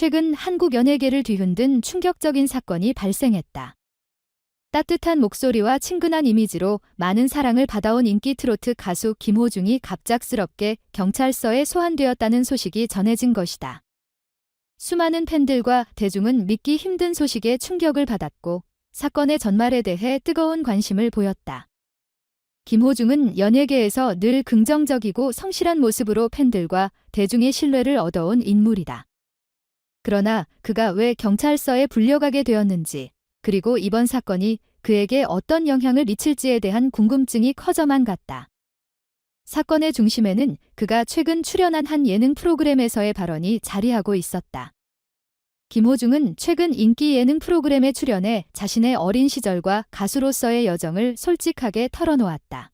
최근 한국 연예계를 뒤흔든 충격적인 사건이 발생했다. 따뜻한 목소리와 친근한 이미지로 많은 사랑을 받아온 인기 트로트 가수 김호중이 갑작스럽게 경찰서에 소환되었다는 소식이 전해진 것이다. 수많은 팬들과 대중은 믿기 힘든 소식에 충격을 받았고 사건의 전말에 대해 뜨거운 관심을 보였다. 김호중은 연예계에서 늘 긍정적이고 성실한 모습으로 팬들과 대중의 신뢰를 얻어온 인물이다. 그러나 그가 왜 경찰서에 불려가게 되었는지, 그리고 이번 사건이 그에게 어떤 영향을 미칠지에 대한 궁금증이 커져만 갔다. 사건의 중심에는 그가 최근 출연한 한 예능 프로그램에서의 발언이 자리하고 있었다. 김호중은 최근 인기 예능 프로그램에 출연해 자신의 어린 시절과 가수로서의 여정을 솔직하게 털어놓았다.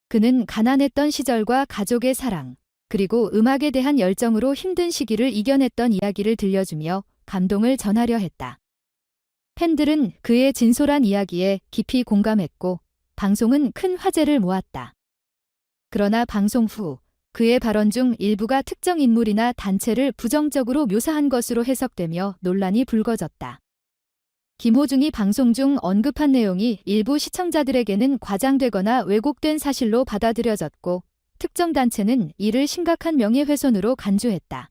그는 가난했던 시절과 가족의 사랑, 그리고 음악에 대한 열정으로 힘든 시기를 이겨냈던 이야기를 들려주며 감동을 전하려 했다. 팬들은 그의 진솔한 이야기에 깊이 공감했고 방송은 큰 화제를 모았다. 그러나 방송 후 그의 발언 중 일부가 특정 인물이나 단체를 부정적으로 묘사한 것으로 해석되며 논란이 불거졌다. 김호중이 방송 중 언급한 내용이 일부 시청자들에게는 과장되거나 왜곡된 사실로 받아들여졌고 특정 단체는 이를 심각한 명예훼손으로 간주했다.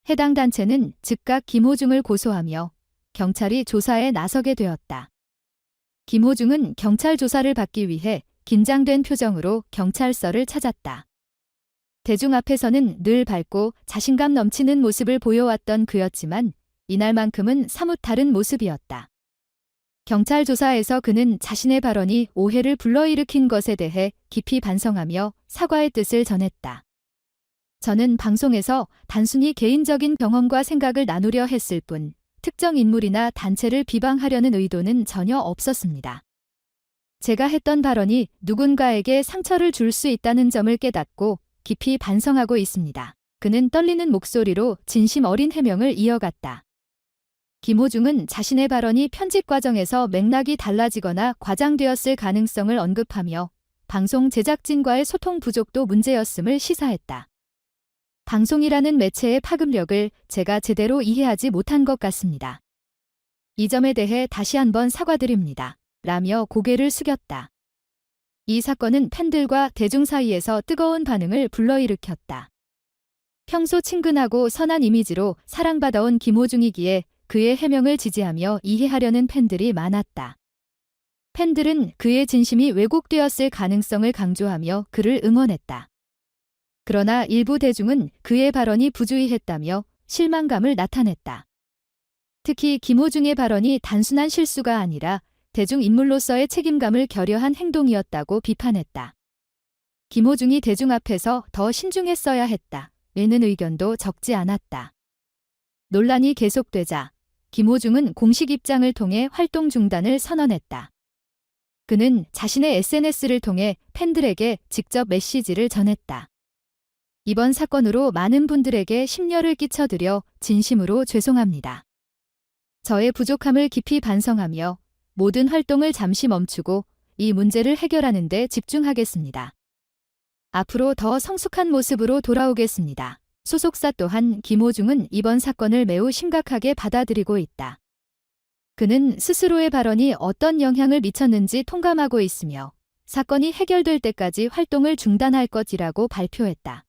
해당 단체는 즉각 김호중을 고소하며 경찰이 조사에 나서게 되었다. 김호중은 경찰 조사를 받기 위해 긴장된 표정으로 경찰서를 찾았다. 대중 앞에서는 늘 밝고 자신감 넘치는 모습을 보여왔던 그였지만 이날만큼은 사뭇 다른 모습이었다. 경찰 조사에서 그는 자신의 발언이 오해를 불러일으킨 것에 대해 깊이 반성하며 사과의 뜻을 전했다. 저는 방송에서 단순히 개인적인 경험과 생각을 나누려 했을 뿐 특정 인물이나 단체를 비방하려는 의도는 전혀 없었습니다. 제가 했던 발언이 누군가에게 상처를 줄 수 있다는 점을 깨닫고 깊이 반성하고 있습니다. 그는 떨리는 목소리로 진심 어린 해명을 이어갔다. 김호중은 자신의 발언이 편집 과정에서 맥락이 달라지거나 과장되었을 가능성을 언급하며 방송 제작진과의 소통 부족도 문제였음을 시사했다. 방송이라는 매체의 파급력을 제가 제대로 이해하지 못한 것 같습니다. 이 점에 대해 다시 한번 사과드립니다. 라며 고개를 숙였다. 이 사건은 팬들과 대중 사이에서 뜨거운 반응을 불러일으켰다. 평소 친근하고 선한 이미지로 사랑받아온 김호중이기에 그의 해명을 지지하며 이해하려는 팬들이 많았다. 팬들은 그의 진심이 왜곡되었을 가능성을 강조하며 그를 응원했다. 그러나 일부 대중은 그의 발언이 부주의했다며 실망감을 나타냈다. 특히 김호중의 발언이 단순한 실수가 아니라 대중인물로서의 책임감을 결여한 행동이었다고 비판했다. 김호중이 대중 앞에서 더 신중했어야 했다. 라는 의견도 적지 않았다. 논란이 계속되자 김호중은 공식 입장을 통해 활동 중단을 선언했다. 그는 자신의 SNS를 통해 팬들에게 직접 메시지를 전했다. 이번 사건으로 많은 분들에게 심려를 끼쳐드려 진심으로 죄송합니다. 저의 부족함을 깊이 반성하며 모든 활동을 잠시 멈추고 이 문제를 해결하는 데 집중하겠습니다. 앞으로 더 성숙한 모습으로 돌아오겠습니다. 소속사 또한 김호중은 이번 사건을 매우 심각하게 받아들이고 있다. 그는 스스로의 발언이 어떤 영향을 미쳤는지 통감하고 있으며 사건이 해결될 때까지 활동을 중단할 것이라고 발표했다.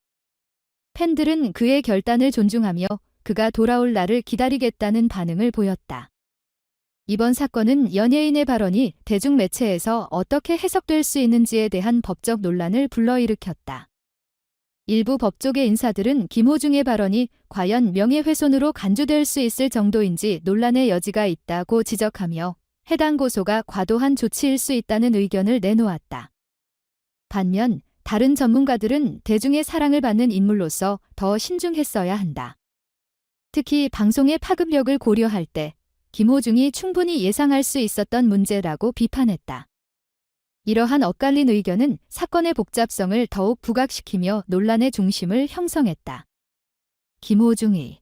팬들은 그의 결단을 존중하며 그가 돌아올 날을 기다리겠다는 반응을 보였다. 이번 사건은 연예인의 발언이 대중매체에서 어떻게 해석될 수 있는지에 대한 법적 논란을 불러일으켰다. 일부 법조계 인사들은 김호중의 발언이 과연 명예훼손으로 간주될 수 있을 정도인지 논란의 여지가 있다고 지적하며 해당 고소가 과도한 조치일 수 있다는 의견을 내놓았다. 반면 다른 전문가들은 대중의 사랑을 받는 인물로서 더 신중했어야 한다. 특히 방송의 파급력을 고려할 때 김호중이 충분히 예상할 수 있었던 문제라고 비판했다. 이러한 엇갈린 의견은 사건의 복잡성을 더욱 부각시키며 논란의 중심을 형성했다. 김호중이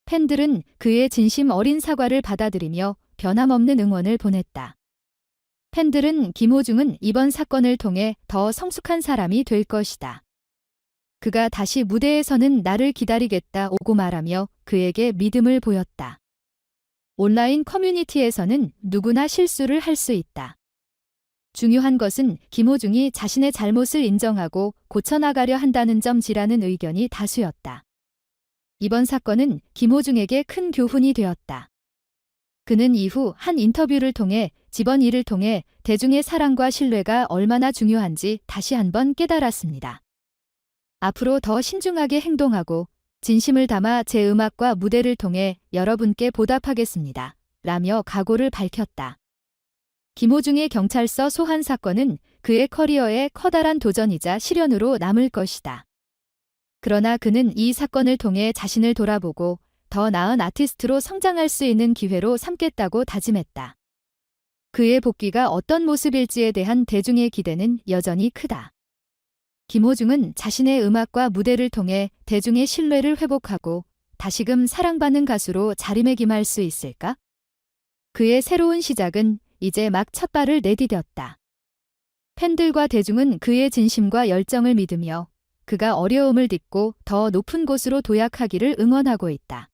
팬들은 그의 진심 어린 사과를 받아들이며 변함없는 응원을 보냈다. 팬들은 김호중은 이번 사건을 통해 더 성숙한 사람이 될 것이다. 그가 다시 무대에 서는 나를 기다리겠다고 말하며 그에게 믿음을 보였다. 온라인 커뮤니티에서는 누구나 실수를 할 수 있다. 중요한 것은 김호중이 자신의 잘못을 인정하고 고쳐나가려 한다는 점이라는 의견이 다수였다. 이번 사건은 김호중에게 큰 교훈이 되었다. 그는 이후 한 인터뷰를 통해 집안 일을 통해 대중의 사랑과 신뢰가 얼마나 중요한지 다시 한번 깨달았습니다. 앞으로 더 신중하게 행동하고 진심을 담아 제 음악과 무대를 통해 여러분께 보답하겠습니다. 라며 각오를 밝혔다. 김호중의 경찰서 소환 사건은 그의 커리어에 커다란 도전이자 시련으로 남을 것이다. 그러나 그는 이 사건을 통해 자신을 돌아보고 더 나은 아티스트로 성장할 수 있는 기회로 삼겠다고 다짐했다. 그의 복귀가 어떤 모습일지에 대한 대중의 기대는 여전히 크다. 김호중은 자신의 음악과 무대를 통해 대중의 신뢰를 회복하고 다시금 사랑받는 가수로 자리매김할 수 있을까? 그의 새로운 시작은 이제 막 첫 발을 내디뎠다. 팬들과 대중은 그의 진심과 열정을 믿으며 그가 어려움을 딛고 더 높은 곳으로 도약하기를 응원하고 있다.